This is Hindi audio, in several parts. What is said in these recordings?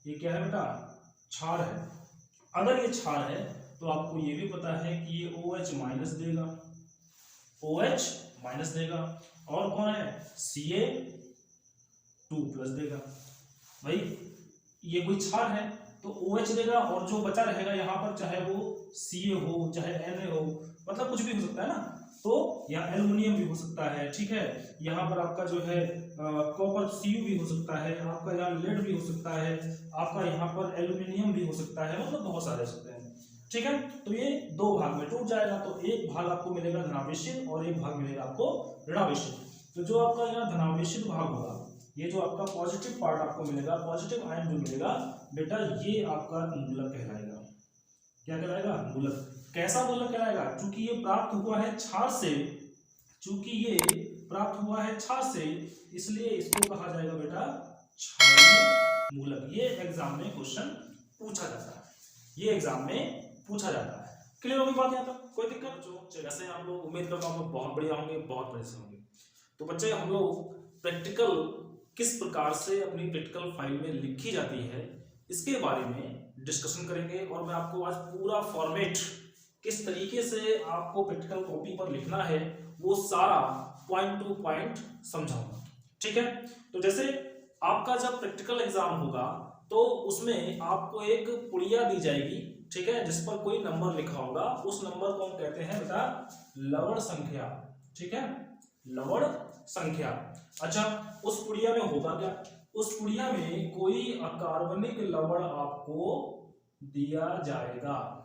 ये क्या है बेटा, क्षार है। अगर ये क्षार है तो आपको ये भी पता है कि ये OH माइनस देगा, OH माइनस देगा, और कौन है, Ca2 प्लस देगा। भाई ये कोई क्षार है तो OH देगा, और जो बचा रहेगा यहाँ पर, चाहे वो Ca हो चाहे Na हो, मतलब कुछ भी हो सकता है ना, तो यहाँ एल्युमिनियम भी हो सकता है, ठीक है, यहाँ पर आपका जो है कॉपर Cu भी हो सकता है, आपका यहाँ लेड भी हो सकता है, आपका यहाँ पर एल्युमिनियम भी हो सकता है, मतलब बहुत सारे हो सकते हैं, ठीक है। तो ये दो भाग में टूट जाएगा, तो एक भाग आपको मिलेगा धनावेशित और एक भाग मिलेगा आपको ऋणावेशित। तो जो आपका यहाँ धनावेशित भाग होगा, ये जो आपका पॉजिटिव पार्ट आपको मिलेगा, पॉजिटिव आयन जो मिलेगा बेटा, ये आपका मूलक कहलाएगा। क्या कहलाएगा, मूलक। कैसा मूलक कहलाएगा, चूंकि ये प्राप्त हुआ है क्षार से, चूंकि ये प्राप्त हुआ है क्षार से, इसलिए इसको कहा जाएगा बेटा क्षारीय मूलक। ये एग्जाम में क्वेश्चन पूछा जाता है, ये एग्जाम में पूछा जाता है। क्लियर होगी बात यहाँ तक, कोई दिक्कत? जो जैसे हम लोग उम्मीद करता हूँ हम लोग बहुत बढ़िया होंगे, बहुत बढ़िया होंगे। तो बच्चे हम लोग प्रैक्टिकल किस प्रकार से अपनी प्रैक्टिकल फाइल में लिखी जाती है इसके बारे में डिस्कशन करेंगे, और मैं आपको आज पूरा फॉर्मेट किस तरीके से आपको प्रैक्टिकल कॉपी पर लिखना है वो सारा पॉइंट टू पॉइंट समझाऊंगा, ठीक है। तो जैसे आपका जब प्रैक्टिकल एग्जाम होगा तो उसमें आपको एक पुड़िया दी जाएगी, ठीक है, जिस पर कोई नंबर लिखा होगा, उस नंबर को हम कहते हैं बेटा लवण संख्या, ठीक है, लवण संख्या। अच्छा, उस पुड़िया में होगा क्या, उस पुड़िया में कोई अकार्बनिक लवण आपको दिया जाएगा,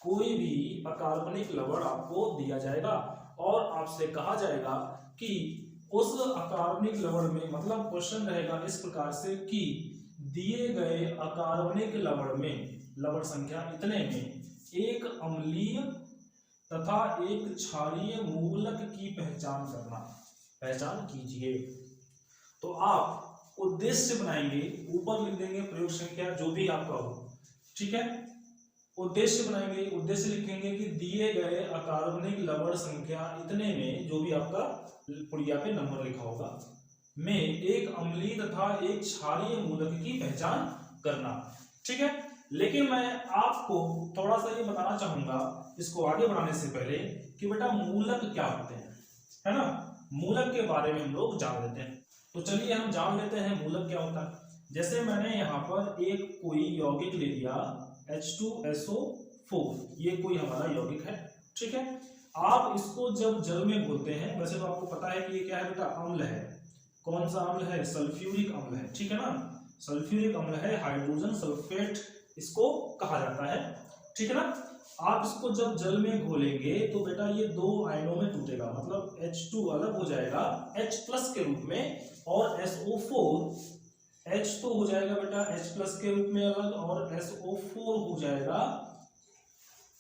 कोई भी अकार्बनिक लवण आपको दिया जाएगा, और आपसे कहा जाएगा कि उस अकार्बनिक लवण में, मतलब क्वेश्चन रहेगा इस प्रकार से कि दिए गए अकार्बनिक लवण में, लवण संख्या इतने में एक अम्लीय तथा एक क्षारीय मूलक की पहचान करना, पहचान कीजिए। तो आप उद्देश्य बनाएंगे, ऊपर लिख देंगे प्रयोग संख्या जो भी आपका हो, ठीक है, उद्देश्य बनाएंगे, उद्देश्य लिखेंगे कि दिए गए अकार्बनिक लवण संख्या इतने में, जो भी आपका पुड़िया पे नंबर लिखा होगा, में एक अम्लीय तथा एक क्षारीय मूलक की पहचान करना, ठीक है। लेकिन मैं आपको थोड़ा सा ये बताना चाहूंगा इसको आगे बढ़ाने से पहले कि बेटा मूलक क्या होते हैं, है ना, मूलक के बारे में हम लोग जान लेते हैं। तो चलिए हम जान लेते हैं मूलक क्या होता है। जैसे मैंने यहाँ पर एक कोई यौगिक ले लिया H2SO4, ये कोई हमारा यौगिक है, ठीक है। आप इसको जब जल में घोलते हैं, वैसे तो आपको पता है कि ये क्या है बेटा, अम्ल है। कौन सा अम्ल है, सल्फ्यूरिक अम्ल है, ठीक है ना, सल्फ्यूरिक अम्ल है, हाइड्रोजन सल्फेट इसको कहा जाता है, ठीक है ना। आप इसको जब जल में घोलेंगे तो बेटा ये दो आयनों में टूटेगा, मतलब H2 अलग हो जाएगा H प्लस के रूप में, और SO4 H तो हो जाएगा बेटा H प्लस के रूप में अलग, और SO4 हो जाएगा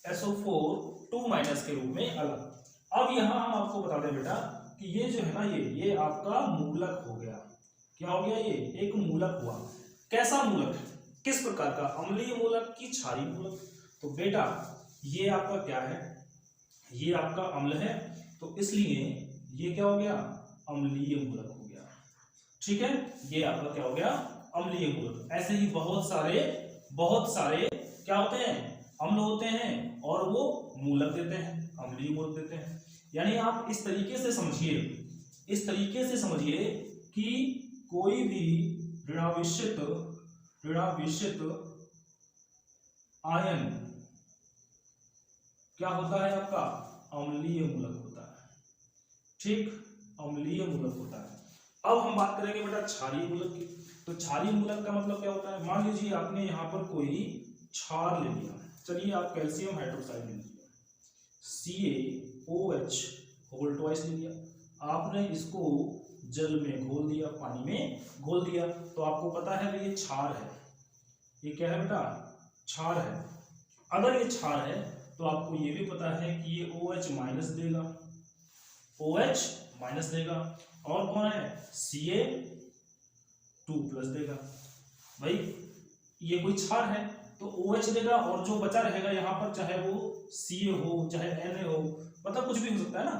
SO4 2 माइनस के रूप में अलग। अब यहाँ हम आपको बता दें बेटा कि ये जो है ना, ये आपका मूलक हो गया। क्या हो गया, ये एक मूलक हुआ। कैसा मूलक, किस प्रकार का, अम्लीय मूलक की क्षारीय मूलक? तो बेटा ये आपका क्या है, ये आपका अम्ल है, तो इसलिए ये क्या हो गया, अम्लीय मूलक हो गया, ठीक है, ये आपका क्या हो गया, अम्लीय मूलक। ऐसे ही बहुत सारे क्या होते हैं, अम्ल होते हैं, और वो मूलक देते हैं, अम्लीय मूलक देते हैं। यानी आप इस तरीके से समझिए, इस तरीके से समझिए कि कोई भी ऋणावेशित आयन क्या होता है आपका, अम्लीय मूलक होता है, ठीक, अम्लीय मूलक होता है। अब हम बात करेंगे बेटा क्षारीय मूलक की। तो क्षारीय मूलक का मतलब क्या होता है, मान लीजिए आपने यहाँ पर कोई क्षार ले लिया, चलिए आप कैल्शियम हाइड्रोक्साइड ले लीजिए, CaOH होल ट्वाइस ले लिया, आपने इसको जल में घोल दिया, पानी में घोल दिया, तो आपको पता है ये क्षार है, ये क्या है बेटा, क्षार है। अगर ये क्षार है तो आपको ये भी पता है कि ये OH माइनस देगा, OH माइनस देगा, और कौन है, Ca2 प्लस देगा। भाई ये कोई क्षार है तो OH देगा, और जो बचा रहेगा यहाँ पर, चाहे वो Ca हो चाहे Na हो, मतलब कुछ भी हो सकता है ना,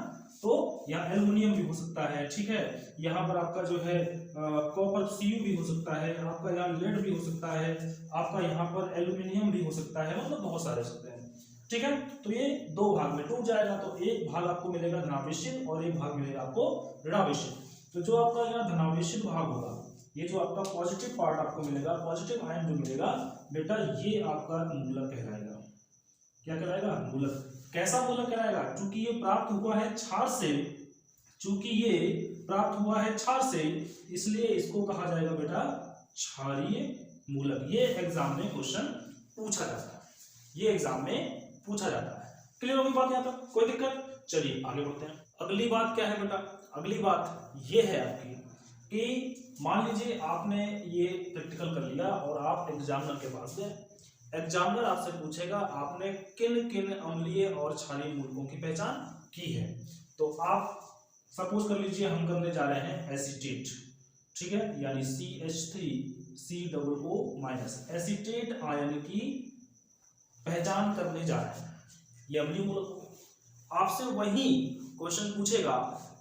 तो यहाँ एल्युमिनियम भी हो सकता है, ठीक है। यहाँ पर आपका जो है कॉपर Cu भी हो सकता है, आपका यहाँ लेड भी हो सकता है, आपका यहाँ पर एल्युमिनियम भी हो सकता है, मतलब बहुत सारे हो सकते हैं, ठीक है। तो ये दो भाग में टूट जाएगा, तो एक भाग आपको मिलेगा धनावेशित और एक भाग मिलेगा आपको ऋणावेशित। तो जो आपका यहाँ धनावेशित भाग होगा, ये जो आपका पॉजिटिव पार्ट आपको मिलेगा, पॉजिटिव आयन जो मिलेगा बेटा, ये आपका मूलक कहलाएगा। क्या कहलाएगा? मूलक। कैसा मूलक कहलाएगा? चूंकि ये प्राप्त हुआ है क्षार से, चूंकि ये प्राप्त हुआ है क्षार से, इसलिए इसको कहा जाएगा बेटा क्षारीय मूलक। ये एग्जाम में क्वेश्चन पूछा जाता है, ये एग्जाम में पूछा जाता है। क्लियर होगी बात यहाँ तक? कोई दिक्कत? चलिए आगे बढ़ते हैं। अगली बात क्या है बेटा? अगली बात ये है आपकी कि मान लीजिए आपने ये प्रैक्टिकल कर लिया और आप एग्जामिनर के पास गए। एग्जामिनर आपसे पूछेगा आपने किन किन अम्लीय और क्षारीय मूलकों की पहचान की है। तो आप सपोज कर लीजिए हम करने जा रहे हैं एसीटेट, ठीक है, यानी CH3COO-। एसीटेट आयन की पहचान करने जा रहे हैं, ये अम्लीय मूलक। आपसे वही क्वेश्चन पूछेगा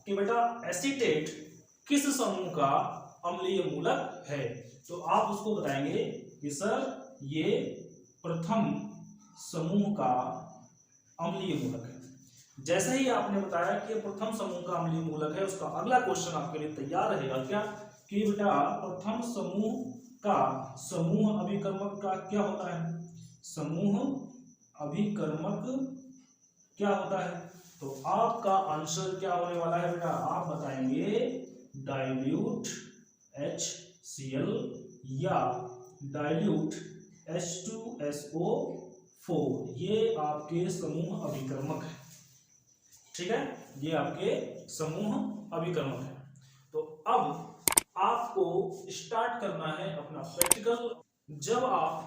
कि बेटा एसीटेट किस समूह का अम्लीय मूलक है, तो आप उसको बताएंगे कि सर ये प्रथम समूह का अम्लीय मूलक है। जैसे ही आपने बताया कि प्रथम समूह का अम्लीय मूलक है, उसका अगला क्वेश्चन आपके लिए तैयार रहेगा क्या, कि बेटा प्रथम समूह का समूह अभिकर्मक का क्या होता है, समूह अभिकर्मक क्या होता है। तो आपका आंसर क्या होने वाला है बेटा, आप बताएंगे डाइल्यूट HCl या डाइल्यूट H2SO4, ये आपके समूह अभिकर्मक है, ठीक है, ये आपके समूह अभिकर्मक है। तो अब आपको स्टार्ट करना है अपना प्रैक्टिकल। जब आप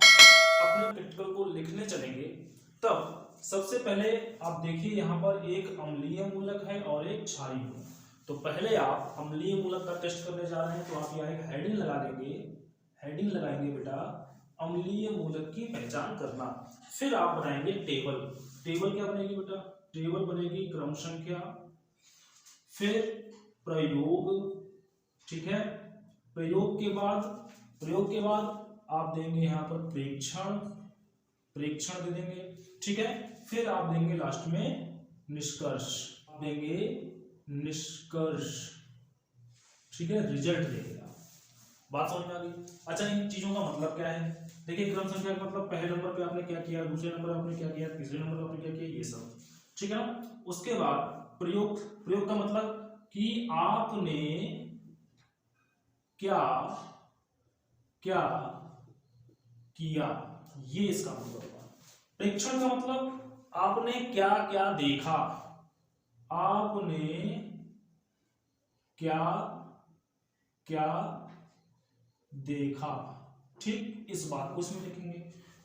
अपने प्रैक्टिकल को लिखने चलेंगे तब सबसे पहले आप देखिए यहाँ पर एक अम्लीय मूलक है और एक क्षारीय मूलक। तो पहले आप अम्लीय मूलक का टेस्ट करने जा रहे हैं, तो आप यहाँ एक हेडिंग लगा देंगे, हेडिंग लगाएंगे बेटा अम्लीय मूलक की पहचान करना। फिर आप बनाएंगे टेबल। टेबल क्या बनेगी बेटा, टेबल बनेगी क्रम संख्या, फिर प्रयोग, ठीक है, प्रयोग के बाद आप देंगे यहाँ पर प्रेक्षण दे देंगे, ठीक है। फिर आप देंगे लास्ट में निष्कर्ष, देंगे निष्कर्ष, ठीक है, रिजल्ट देंगे। बात समझ में आ गई? अच्छा, इन चीजों का मतलब क्या है? देखिए क्रम संख्या का मतलब पहले नंबर पे आपने क्या किया, दूसरे नंबर पे आपने क्या किया, तीसरे नंबर पे आपने क्या किया, ये सब, ठीक है ना। उसके बाद प्रयोग का मतलब कि आपने क्या क्या किया, ये इसका मतलब होगा। प्रेक्षण का मतलब आपने क्या क्या देखा, आपने क्या क्या देखा, ठीक, इस बात को इसमें लिखेंगे।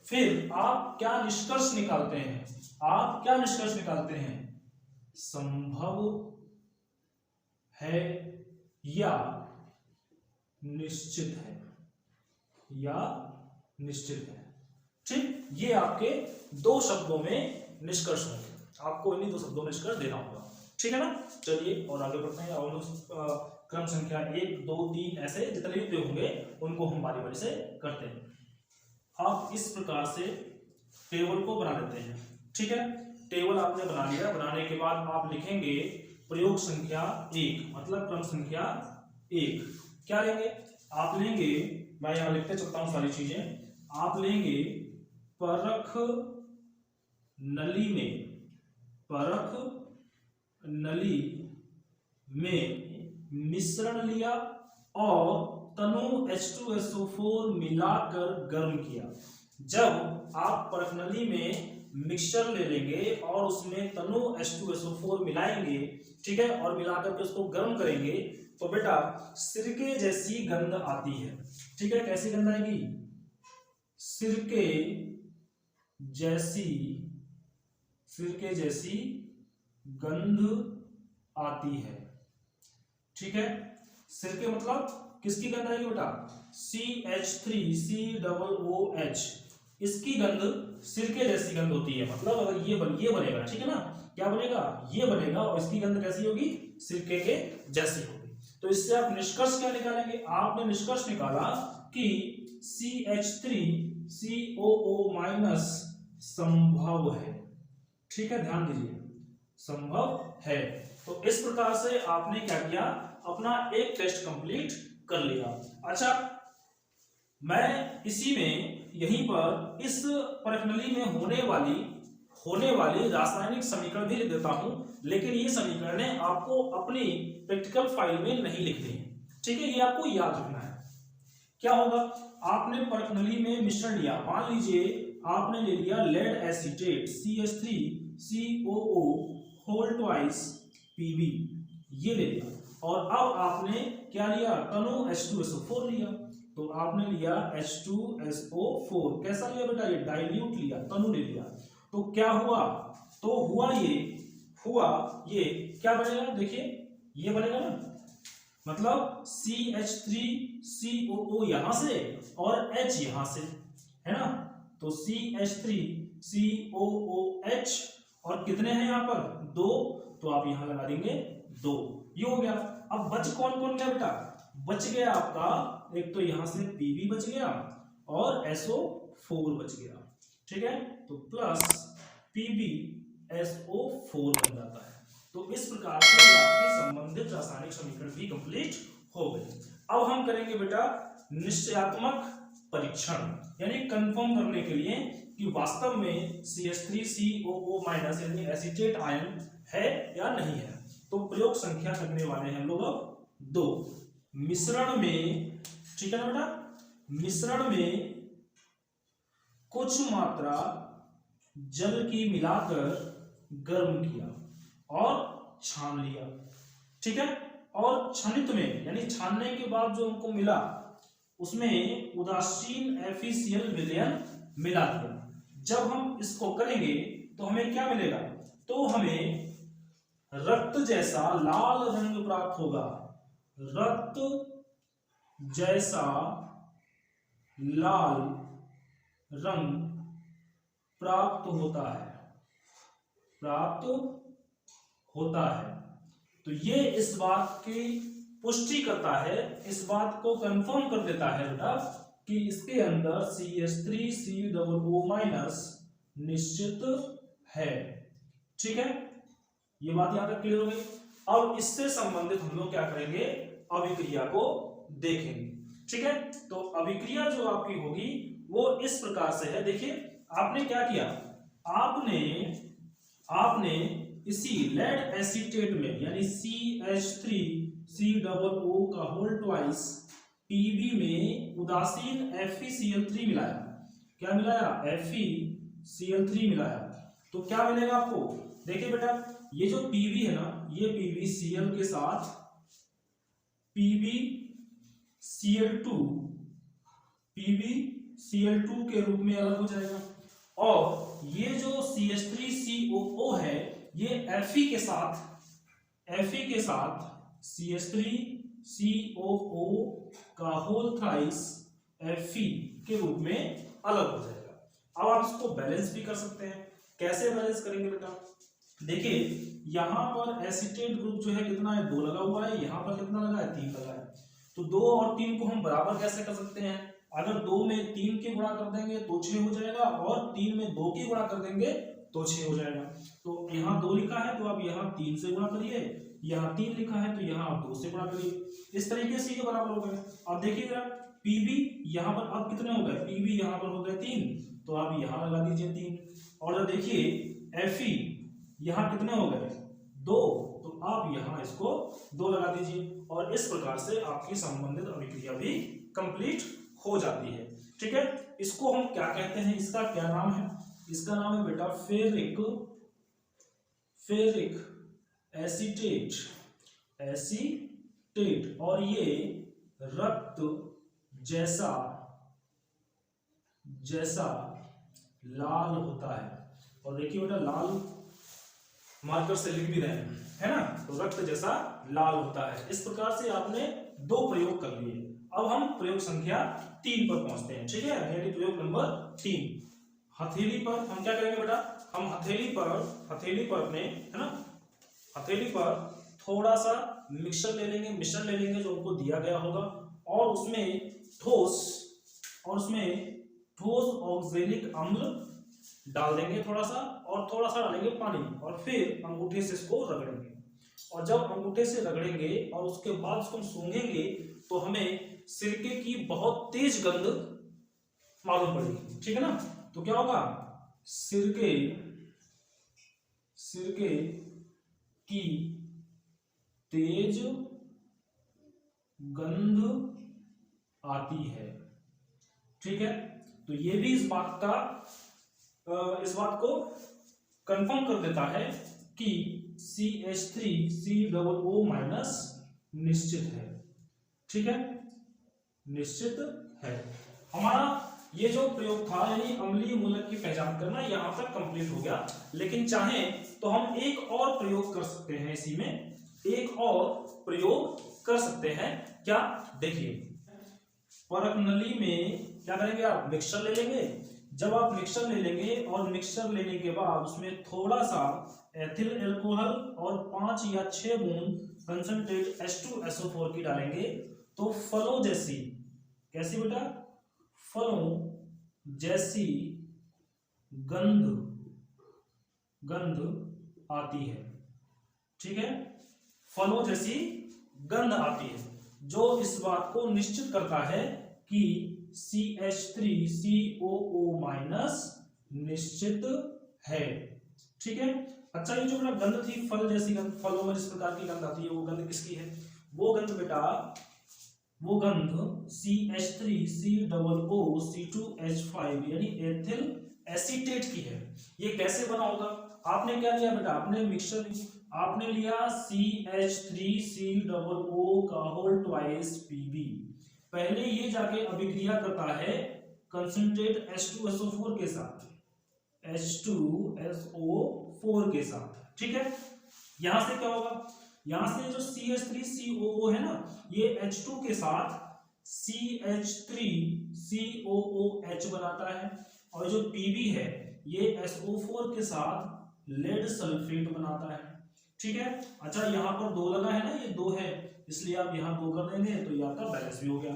फिर आप क्या निष्कर्ष निकालते हैं, आप क्या निष्कर्ष निकालते हैं, संभव है या निश्चित है, या निश्चित है, ठीक। ये आपके दो शब्दों में निष्कर्ष होंगे, आपको इन्हीं दो शब्दों में निष्कर्ष देना होगा, ठीक है ना। चलिए और आगे बढ़ते हैं, और क्रम संख्या 1 2 3 ऐसे जितने भी प्रयोग होंगे उनको हम बारी बारी से करते हैं। आप इस प्रकार से टेबल को बना देते हैं, ठीक है। टेबल आपने बना लिया, बनाने के बाद आप लिखेंगे प्रयोग संख्या 1, मतलब क्रम संख्या 1 क्या लेंगे, आप लेंगे, मैं यहाँ लिखते चलता हूँ सारी चीजें। आप लेंगे परख नली में मिश्रण लिया और तनु H2SO4 मिलाकर गर्म किया। जब आप परख नली में मिक्सचर ले लेंगे और उसमें तनु H2SO4 मिलाएंगे, ठीक है, और मिलाकर के उसको गर्म करेंगे, तो बेटा सिरके जैसी गंध आती है, ठीक है। कैसी गंध आएगी, सिरके जैसी गंध आती है, ठीक है। सिरके मतलब किसकी गंध आएगी बेटा, CH3COOH, इसकी गंध सिरके जैसी गंध होती है, मतलब अगर ये बनेगा, ठीक है ना, क्या बनेगा, ये बनेगा और इसकी गंध कैसी होगी, सिरके के जैसी होगी। तो इससे आप निष्कर्ष क्या निकालेंगे, आपने निष्कर्ष निकाला कि CH3COO- संभव है, ठीक है, ध्यान दीजिए, संभव है। तो इस प्रकार से आपने क्या किया, अपना एक टेस्ट कंप्लीट कर लिया। अच्छा, मैं इसी में यहीं पर इस प्रश्नावली में होने वाली रासायनिक समीकरण भी लिख देता हूं, लेकिन ये समीकरणें आपको अपनी प्रैक्टिकल फाइल में नहीं लिखनी है, ठीक है, ये आपको याद रखना है। क्या होगा, आपने प्रश्नावली में मिश्रण लिया, मान लीजिए आपने ले लिया lead acetate CH3COO whole twice Pb, ये ले लिया, और अब आपने क्या लिया, तनु H2SO4 लिया, तो आपने लिया H2SO4, कैसा लिया बेटा, ये डाइल्यूट लिया, तनु ले लिया, तो क्या हुआ, तो हुआ ये क्या बनेगा, देखिए ये बनेगा ना, मतलब CH3COO यहां से और H यहां से, है ना, तो CH3COOH और कितने हैं यहाँ पर, 2, तो आप यहां लगा देंगे 2, ये हो गया। अब बच कौन कौन गया बेटा, बच गया आपका एक तो यहां से Pb बच गया और SO4 बच गया, ठीक है, तो प्लस PbSO4 बन जाता है। तो इस प्रकार से आपकी संबंधित रासायनिक समीकरण भी कंप्लीट हो गए। अब हम करेंगे बेटा निश्चयात्मक परीक्षण, यानी कंफर्म करने के लिए कि वास्तव में CH3COO- यानी एसीटेट आयन है या नहीं है। तो प्रयोग संख्या करने वाले हैं हम लोग अब 2। मिश्रण में, ठीक है ना बेटा, मिश्रण में कुछ मात्रा जल की मिलाकर गर्म किया और छान लिया, ठीक है, और छनित में यानी छानने के बाद जो हमको मिला उसमें उदासीन FeCl विलयन मिला दिया। जब हम इसको करेंगे तो हमें क्या मिलेगा, तो हमें रक्त जैसा लाल रंग प्राप्त होगा, रक्त जैसा लाल रंग प्राप्त होता है। तो ये इस बात की पुष्टि करता है, इस बात को कंफर्म कर देता है बेटा कि इसके अंदर CH3COO- निश्चित है, ठीक है, ये बात यहां तक क्लियर हो गई। अब इससे संबंधित हम लोग क्या करेंगे, अभिक्रिया को देखेंगे, ठीक है। तो अभिक्रिया जो आपकी होगी वो इस प्रकार से है, देखिए आपने क्या किया, आपने इसी लेड एसीटेट में यानी CH3COO का होल ट्वाइस Pb में उदासीन FeCl3 मिलाया, क्या मिलाया, FeCl3 मिलाया, तो क्या मिलेगा आपको, देखिए बेटा ये जो Pb है ना, ये PbCl के साथ PbCl2 के रूप में अलग हो जाएगा, और ये जो CH3COO है ये Fe के साथ CH3COO का होल थ्राइस Fe के रूप में अलग हो जाएगा। अब आप इसको बैलेंस भी कर सकते हैं, कैसे बैलेंस करेंगे बेटा, देखिए यहां पर एसीटेट ग्रुप जो है कितना है, 2 लगा हुआ है, यहां पर कितना लगा है, 3 लगा है, तो 2 और 3 को हम बराबर कैसे कर सकते हैं, अगर 2 में 3 के गुणा कर देंगे तो 6 हो जाएगा, और 3 में 2 के गुणा कर देंगे तो 6 हो जाएगा। तो यहाँ 2 लिखा है तो आप यहाँ 3 से गुणा करिए, यहाँ 3 लिखा है तो यहाँ आप 2 से गुणा करिए, इस तरीके से ये बराबर हो गए। अब देखिएगा Pb यहाँ पर अब कितने हो गए, Pb यहाँ पर हो गए 3, तो आप यहाँ लगा दीजिए 3, और जब देखिए Fe यहाँ कितने हो गए, 2, तो आप यहाँ इसको 2 लगा दीजिए, और इस प्रकार से आपकी संबंधित अभिक्रिया भी कंप्लीट हो जाती है, ठीक है। इसको हम क्या कहते हैं, इसका क्या नाम है, इसका नाम है बेटा फेरिक एसीटेट, और ये रक्त जैसा लाल होता है, और देखिए बेटा लाल मार्कर से लिख भी रहे हैं, है ना, तो रक्त जैसा लाल होता है। इस प्रकार से आपने 2 प्रयोग कर लिए। अब हम प्रयोग संख्या 3 पर पहुंचते हैं, ठीक है, यानी प्रयोग नंबर 3। हथेली पर हम क्या करेंगे बेटा, हम हथेली पर अपने, है ना, हथेली पर थोड़ा सा मिक्सचर ले लेंगे जो उनको दिया गया होगा, और उसमें ठोस ऑक्जेलिक अम्ल डाल देंगे थोड़ा सा, और थोड़ा सा डालेंगे पानी, और फिर अंगूठे से इसको रगड़ेंगे। और जब अंगूठे से रगड़ेंगे और उसके बाद उसको हम सूंघेंगे तो हमें सिरके की बहुत तेज गंध मालूम पड़ेगी, ठीक है ना। तो क्या होगा, सिरके की तेज गंध आती है, ठीक है। तो ये भी इस बात को कंफर्म कर देता है कि CH3COO माइनस निश्चित है, ठीक है, निश्चित है। हमारा ये जो प्रयोग था यानी अम्लीय मूलक की पहचान करना यहां तक कंप्लीट हो गया। लेकिन चाहें तो हम एक और प्रयोग कर सकते हैं, इसी में एक और प्रयोग कर सकते हैं। क्या, देखिए, परख नली में क्या करेंगे, आप मिक्सचर ले लेंगे। जब आप मिक्सचर ले लेंगे और मिक्सचर लेने के बाद उसमें थोड़ा सा एथिल एल्कोहल और 5 या 6 बूंद कंसंट्रेट H2SO4 की डालेंगे, तो फलों जैसी, कैसी बेटा, फलों जैसी गंध आती है, ठीक है, फलों जैसी गंध आती है, जो इस बात को निश्चित करता है कि CH3COO माइनस निश्चित है, ठीक है। अच्छा, ये जो बेटा गंध थी, फल जैसी गंध, फलों में जिस प्रकार की गंध आती है, वो गंध किसकी है, वो गंध बेटा, वो गंध CH3COO-C2H5 यानी एथिल एसीटेट की है। ये कैसे बना होगा, आपने क्या लिया बेटा, आपने मिक्सचर, आपने लिया CH3COO का होल ट्वाइस Pb। पहले ये जाके अभिक्रिया करता है कंसंट्रेट H2SO4 के साथ, H2SO4 के साथ, ठीक है। यहां से क्या होगा, यहां से जो CH3COO है ना, ये H2 के साथ CH3COOH बनाता है, और जो Pb है ये SO4 के साथ लेड सल्फेट बनाता है, ठीक है। अच्छा, यहाँ पर 2 लगा है ना, ये 2 है, इसलिए आप यहाँ 2 कर देंगे तो ये आपका बैलेंस भी हो गया।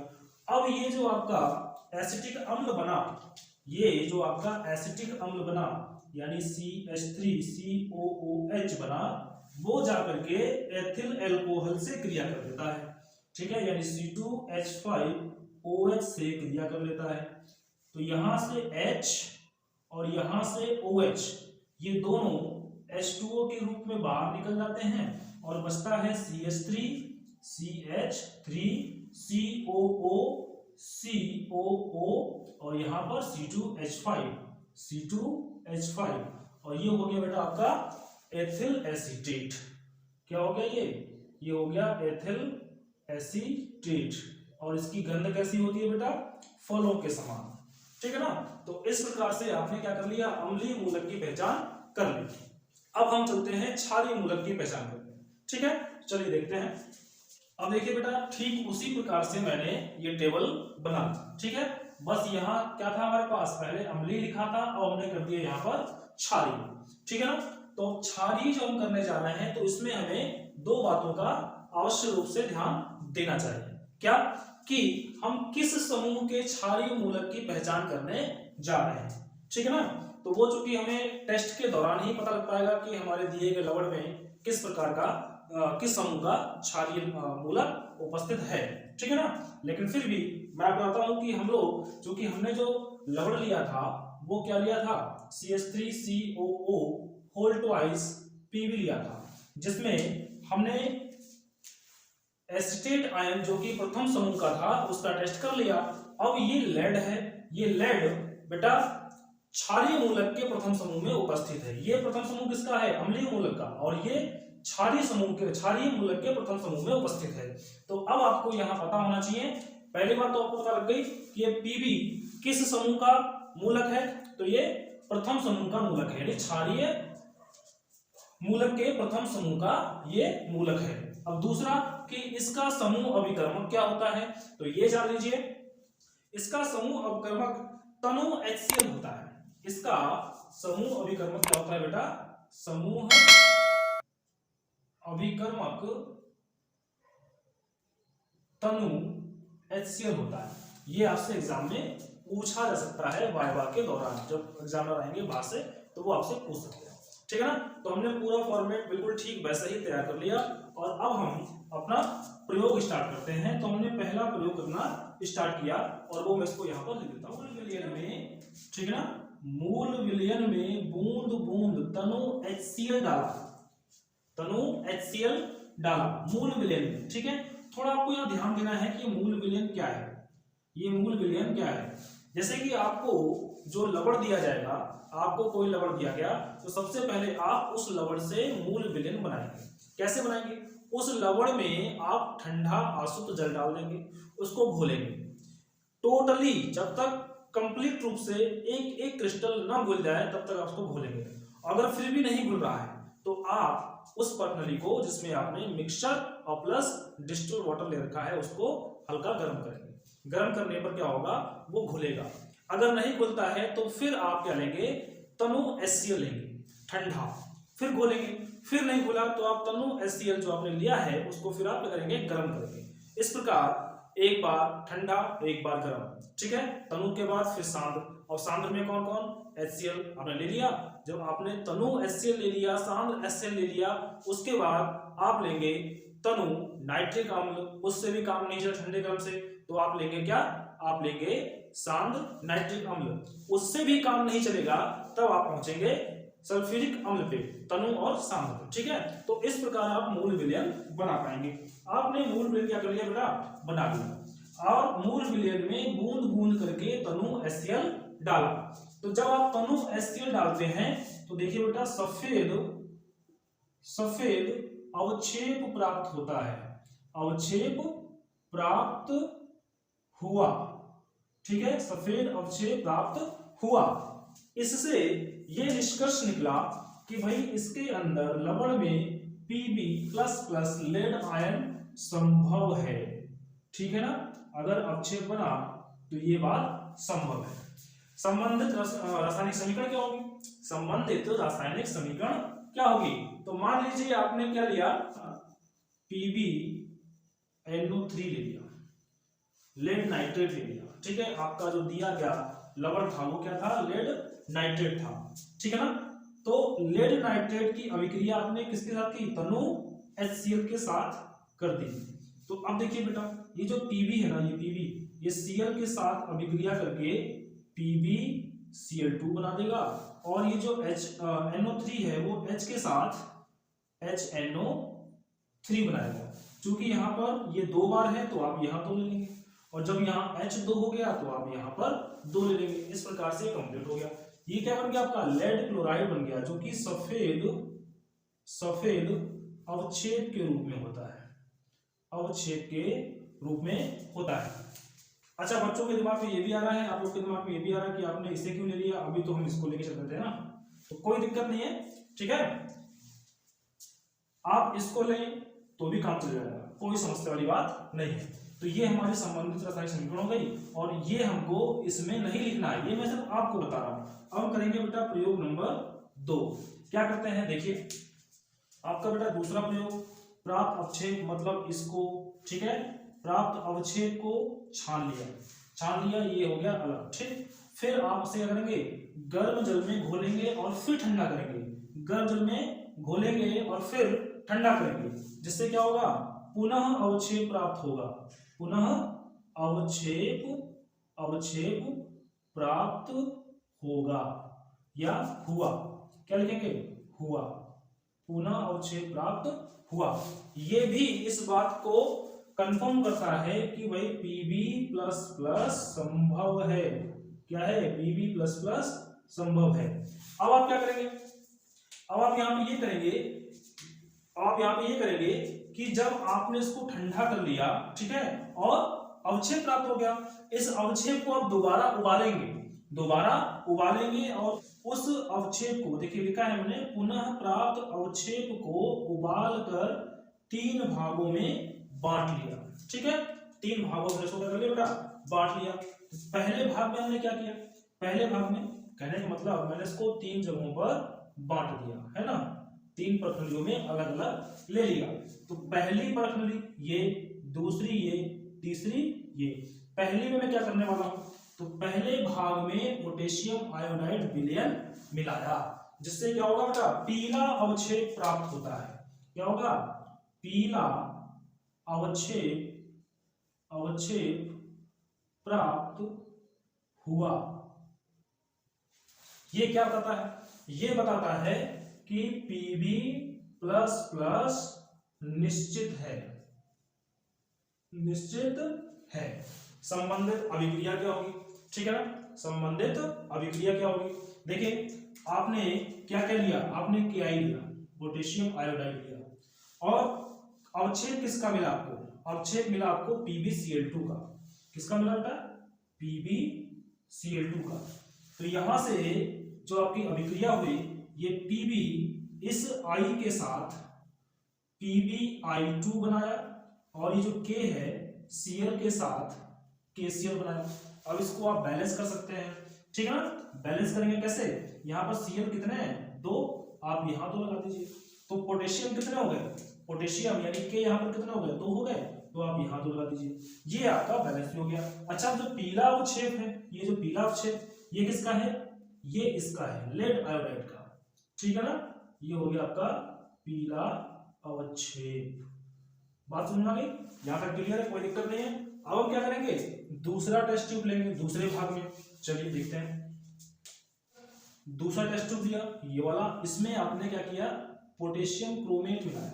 अब ये जो आपका एसिटिक अम्ल बना, ये जो आपका एसिटिक अम्ल बना यानी CH3COOH बना, वो जाकर के एथिल एल्कोहल से क्रिया कर देता है, ठीक है, यानी C2H5OH से क्रिया कर लेता है। तो यहां से H और यहां से OH, ये दोनों H2O के रूप में बाहर निकल जाते हैं, और बचता है CH3COO और यहां पर C2H5, और ये हो गया बेटा आपका एथिल एसीटेट। क्या हो गया, ये हो गया एथिल एसीटेट, और इसकी गंध कैसी होती है बेटा, फलों के समान, ठीक है ना। तो इस प्रकार से आपने क्या कर लिया, अम्लीय मूलक की पहचान कर ली। अब हम चलते हैं क्षारीय मूलक की पहचान करने, ठीक है, चलिए देखते हैं। अब देखिए बेटा, ठीक उसी प्रकार से मैंने ये टेबल बना, ठीक है, बस यहाँ क्या था हमारे पास, पहले अम्लीय लिखा था और हमने कर दिया यहाँ पर क्षारीय, ठीक है ना। तो क्षारीय जो हम करने जा रहे हैं, तो इसमें हमें 2 बातों का अवश्य रूप से ध्यान देना चाहिए। क्या, कि हम किस समूह के क्षारीय मूलक की पहचान करने जा रहे हैं, ठीक है ना। तो वो चूंकि हमें टेस्ट के दौरान ही पता लग पाएगा कि हमारे दिए गए लवण में किस प्रकार का किस समूह का क्षारीय मूलक उपस्थित है, ठीक है ना। लेकिन फिर भी मैं बताता हूं कि हम लोग, चूंकि हमने जो लवण लिया था वो क्या लिया था, CH3COO होल ट्वाइस Pb लिया था, जिसमें हमने एसिटेट आयन जो कि प्रथम समूह का था उसका टेस्ट कर लिया। अब ये लेड है, ये लेड बेटा क्षारीय मूलक के प्रथम समूह में उपस्थित है। ये प्रथम समूह किसका है, अम्लीय मूलक का, और ये क्षारीय मूलक के प्रथम समूह में उपस्थित है। तो अब आपको यहाँ पता होना चाहिए, पहली बात तो आपको पता लग गई कि ये Pb किस समूह का मूलक है, तो ये प्रथम समूह का मूलक है, यानी क्षारीय मूलक के प्रथम समूह का ये मूलक है। अब दूसरा कि इसका समूह अभिकर्मक क्या होता है, तो ये जान लीजिए, इसका समूह अभिकर्मक तनु HCl होता है। इसका समूह अभिकर्मक क्या होता है बेटा? समूह अभिकर्मक तनु HCl होता है। ये आपसे एग्जाम में पूछा जा सकता है वाइवा के दौरान, जब एग्जामिनर आएंगे बाहर से तो वो आपसे पूछ सकते हैं, ठीक है ना। तो हमने पूरा फॉर्मेट बिल्कुल ठीक वैसा ही तैयार कर लिया और अब हम अपना प्रयोग स्टार्ट करते हैं। तो हमने पहला प्रयोग करना स्टार्ट किया और वो मैं इसको यहाँ पर लिख देता हूँ। मूल विलयन में, ठीक है ना, मूल विलयन में बूंद बूंद तनु HCl डाला, तनु HCl डाला मूल विलयन में, ठीक है। थोड़ा आपको यहाँ ध्यान देना है कि मूल विलयन क्या है, ये मूल विलयन क्या है। जैसे कि आपको जो लवण दिया जाएगा, आपको कोई लवण दिया गया तो सबसे पहले आप उस लवण से मूल विलयन बनाएंगे। कैसे बनाएंगे? उस लवण में आप ठंडा आसुत जल डाल देंगे, उसको घोलेंगे टोटली, जब तक कंप्लीट रूप से एक एक क्रिस्टल ना घुल जाए तब तक आप उसको घोलेंगे। अगर फिर भी नहीं घुल रहा है तो आप उस प्रणाली को जिसमें आपने मिक्सचर और प्लस डिस्टिल्ड वाटर ले रखा है उसको हल्का गर्म करेंगे। गर्म करने पर क्या होगा? वो घुलेगा। अगर नहीं घुलता है तो फिर आप क्या लेंगे? तनु HCl लेंगे ठंडा, फिर घोलेंगे। फिर नहीं घुला तो आप तनु HCl जो आपने लिया है उसको फिर आप क्या करेंगे? गर्म करेंगे। इस प्रकार एक बार ठंडा एक बार गर्म, ठीक है। तनु के बाद फिर सांद्र, और सांद्र में कौन कौन? HCl आपने ले लिया। जब आपने तनु HCl ले लिया, सांद्र HCl ले लिया, उसके बाद आप लेंगे तनु नाइट्रिक अम्ल, उससे भी काम नहीं चला ठंडे गर्म से, तो आप लेंगे क्या? आप लेंगे सांद्र नाइट्रिक अम्ल। उससे भी काम नहीं चलेगा तब आप पहुंचेंगे सल्फ्यूरिक अम्ल पे, तनु और सांद्र, ठीक है। तो इस प्रकार आप मूल विलयन बना पाएंगे। आपने मूल विलयन क्या कर लिया बेटा? बना लिया। और मूल विलयन में बूंद बूंद करके तनु HCl डाला। तो जब आप तनु HCl डालते हैं तो देखिए बेटा, सफेद सफेद अवक्षेप प्राप्त होता है, अवक्षेप प्राप्त हुआ, ठीक है, सफेद अवक्षेप प्राप्त हुआ। इससे ये निष्कर्ष निकला कि भाई इसके अंदर लवण में Pb++ लेड आयन संभव है, ठीक है ना। अगर अवक्षेप बना तो ये बात संभव है। संबंधित रासायनिक समीकरण क्या होगी? संबंधित रासायनिक समीकरण क्या होगी? तो मान लीजिए आपने क्या लिया? PbNO3 ले लिया, लेड नाइट्रेट ले लिया, ठीक है। आपका जो दिया गया लवण था वो क्या था? लेड नाइट्रेट था, ठीक है ना। तो लेड नाइट्रेट की अभिक्रिया आपने किसके साथ की? तनु HCl के साथ कर दी। तो अब देखिए बेटा, ये जो Pb है ना, ये Pb ये Cl के साथ अभिक्रिया करके PbCl2 बना देगा, और ये जो NO3 है वो H के साथ HNO3 बनाएगा। क्योंकि यहाँ पर ये 2 बार है तो आप यहाँ 2 ले लेंगे, और जब यहाँ H2 हो गया तो आप यहाँ पर 2 ले लेंगे। इस प्रकार से कंप्लीट हो गया। ये क्या बन गया? आपका लेड क्लोराइड बन गया, जो कि सफेद अवक्षेप के रूप में होता है, अवक्षेप के रूप में होता है। अच्छा, बच्चों के दिमाग में ये भी आ रहा है, आप लोग के दिमाग में ये भी आ रहा है कि आपने इसे क्यों ले लिया? अभी तो हम इसको लेके चल रहे थे ना, तो कोई दिक्कत नहीं है, ठीक है। आप इसको लें तो भी काम चल जाएगा, कोई समस्या वाली बात नहीं है। तो ये हमारी संबंधित रासायनिक समीकरण हो गई, और ये हमको इसमें नहीं लिखना है, ये मैं सिर्फ आपको बता रहा हूं। अब करेंगे बेटा प्रयोग नंबर 2। क्या करते हैं? देखिए आपका बेटा दूसरा प्रयोग, प्राप्त अवक्षेप मतलब इसको, ठीक है, प्राप्त अवक्षेप को छान लिया, ये हो गया अलग, ठीक। फिर आप उसे क्या करेंगे? गर्म जल में घोलेंगे और फिर ठंडा करेंगे, गर्म जल में घोलेंगे और फिर ठंडा करेंगे, जिससे क्या होगा? पुनः अवक्षेप प्राप्त होगा, पुनः अवक्षेप प्राप्त होगा या हुआ, क्या लिखेंगे? हुआ, पुनः अवक्षेप प्राप्त हुआ। ये भी इस बात को कंफर्म करता है कि भाई Pb++ संभव है। क्या है? Pb++ संभव है। अब आप क्या करेंगे? अब आप यहाँ पे ये करेंगे, कि जब आपने इसको ठंडा कर लिया, ठीक है, और अवक्षेप प्राप्त हो गया, इस अवक्षेप को आप दोबारा उबालेंगे और उस अवक्षेप को, देखिए लिखा है हमने, पुनः प्राप्त अवक्षेप को उबाल कर 3 भागों में बांट लिया, ठीक है। 3 भागों में इसको क्या कर लिया बेटा? बांट लिया। पहले भाग में हमने क्या किया? पहले भाग में कहने का मतलब मैंने इसको 3 जगहों पर बांट दिया है ना, 3 प्रखंडियों में अलग अलग ले लिया। तो पहली प्रखंडी ये, दूसरी ये, तीसरी ये। पहली में मैं क्या करने वाला हूं, तो पहले भाग में पोटेशियम आयोडाइड विलयन मिलाया, जिससे क्या होगा बेटा, पीला अवक्षेप प्राप्त होता है। क्या होगा, पीला अवक्षेप प्राप्त हुआ। ये क्या बताता है, ये बताता है कि Pb प्लस प्लस निश्चित है। संबंधित अभिक्रिया क्या होगी, ठीक है ना, संबंधित अभिक्रिया क्या होगी। देखिए आपने क्या क्या लिया, आपने Ki लिया, पोटेशियम आयोडाइड लिया, और अवक्षेप किसका मिला आपको, अवक्षेप मिला आपको PbCl2 का। किसका मिला बेटा, PbCl2 का। तो यहां से जो आपकी अभिक्रिया हुई, ये Pb इस I के साथ PbI2 बनाया, और ये जो K है Cl के साथ KCl बनाया। अब इसको आप बैलेंस कर सकते हैं, ठीक है ना। बैलेंस करेंगे कैसे, यहाँ पर Cl कितने हैं, 2, आप यहाँ 2 लगा दीजिए। तो पोटेशियम कितने हो गए, पोटेशियम यानी K यहाँ पर कितने हो गए, 2 हो गए, तो आप यहाँ 2 लगा दीजिए। ये आपका बैलेंस हो गया। अच्छा, जो पीला अवक्षेप है, ये जो पीला अवक्षेप, ये किसका है, ये इसका है, लेड आयोडाइड का, ठीक है ना। ये हो गया आपका पीला अवक्षेप। बात समझ में आ गई, यहाँ तक क्लियर है, कोई दिक्कत नहीं है। अब हम क्या करेंगे, दूसरा टेस्ट ट्यूब लेंगे दूसरे भाग में। चलिए देखते हैं। दूसरा टेस्ट ट्यूब लिया, ये वाला। इसमें आपने क्या किया, पोटेशियम क्रोमेट मिलाया,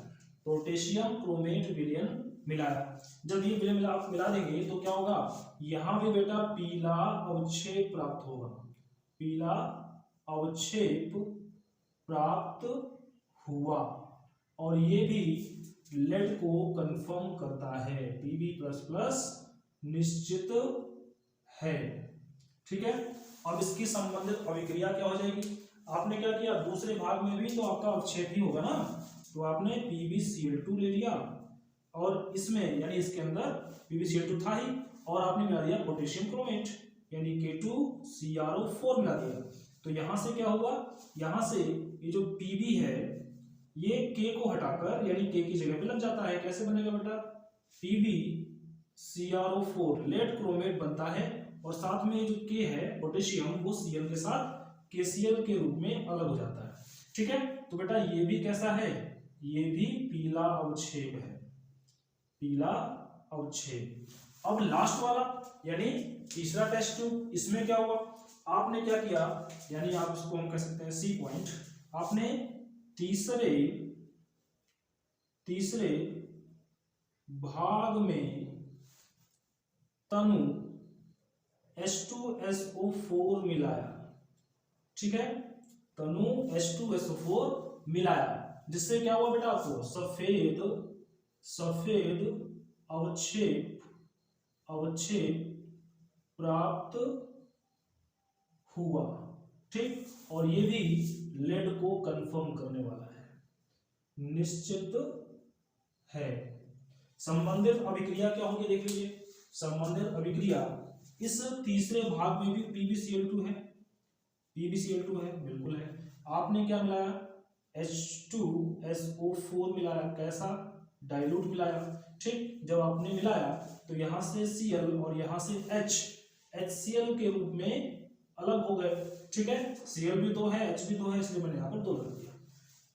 पोटेशियम क्रोमेट विलयन मिलाया। जब ये विलयन मिला देंगे तो क्या होगा, यहां भी बेटा पीला अवक्षेप प्राप्त होगा, पीला अवक्षेप प्राप्त हुआ, और ये भी लेड को कंफर्म करता है, Pb++ निश्चित है, ठीक है। अब इसकी संबंधित अभिक्रिया क्या हो जाएगी, आपने क्या किया, दूसरे भाग में भी तो आपका अवक्षेप ही होगा ना, तो आपने PbCl2 ले लिया, और इसमें यानी इसके अंदर PbCl2 था ही, और आपने मिला दिया पोटेशियम क्रोमेट यानी K2CrO4 मिला दिया। तो यहां से क्या हुआ, यहां से ये जो Pb है ये K को हटाकर यानी K की जगह पे लग जाता है। कैसे बनेगा बेटा, PbCrO4 लेड क्रोमेट बनता है, और साथ में जो K है पोटेशियम, वो Cl के साथ KCl के रूप में अलग हो जाता है, ठीक है। तो बेटा ये भी कैसा है, ये भी पीला अवक्षेप है, पीला अवक्षेप। अब लास्ट वाला यानी तीसरा टेस्ट ट्यूब, इसमें क्या हुआ, आपने क्या किया, यानी आप इसको हम कह सकते हैं सी पॉइंट, आपने तीसरे भाग में तनु H2SO4 मिलाया, ठीक है, तनु H2SO4 मिलाया, जिससे क्या हुआ बेटा, आपको सफेद अवक्षेप प्राप्त हुआ, ठीक। और ये भी लेड को कंफर्म करने वाला है, निश्चित है। संबंधित अभिक्रिया क्या होगी, देख लीजिए। संबंधित अभिक्रिया इस तीसरे भाग में भी PbCl2 है, PbCl2 है, बिल्कुल है। आपने क्या मिलाया, H2SO4 मिलाया, कैसा, डाइल्यूट मिलाया, ठीक। जब आपने मिलाया तो यहां से Cl और यहां से HCl के रूप में अलग हो गए, ठीक है। Cl भी 2 है, H भी 2 है, इसलिए मैंने यहाँ पर 2 रख दिया।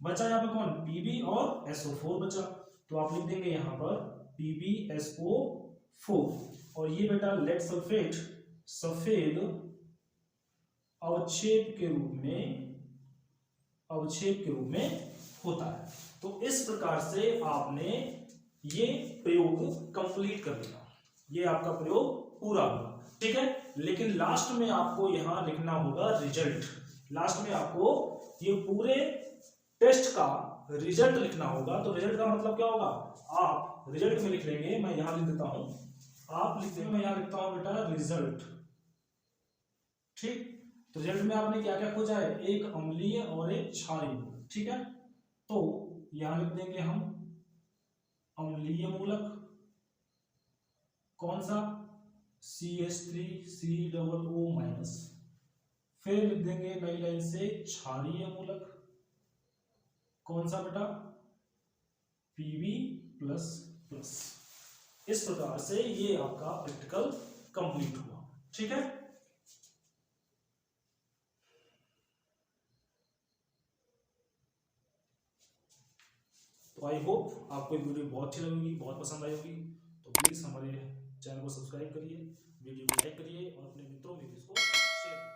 बचा यहाँ पे कौन, Pb और SO4 बचा, तो आप लिख देंगे यहाँ पर PbSO4, और ये बेटा लेड सल्फेट सफेद अवक्षेप के रूप में होता है। तो इस प्रकार से आपने ये प्रयोग कंप्लीट कर लिया, ये आपका प्रयोग पूरा हुआ, ठीक है। लेकिन लास्ट में आपको यहां लिखना होगा रिजल्ट, लास्ट में आपको ये पूरे टेस्ट का रिजल्ट लिखना होगा। तो रिजल्ट का मतलब क्या होगा, आप रिजल्ट में लिख लेंगे, मैं यहां लिख देता हूं, आप लिखते हैं, मैं यहां लिखता हूं बेटा रिजल्ट, ठीक। तो रिजल्ट में आपने क्या क्या खोजा है, एक अम्लीय और एक क्षारीय, ठीक है। तो यहां लिख देंगे हम अम्लीय मूलक, कौन सा, CH3COO-। फिर लिख देंगे नई लाइन से क्षारीय मूलक, कौन सा बेटा, Pb प्लस प्लस। इस प्रकार से ये आपका प्रैक्टिकल कंप्लीट हुआ। ठीक है, तो आई होप आपको ये वीडियो बहुत अच्छी लगेगी, बहुत पसंद आई होगी। तो प्लीज हमारे चैनल को सब्सक्राइब करिए, वीडियो को लाइक करिए और अपने मित्रों में भी इसको शेयर करिए।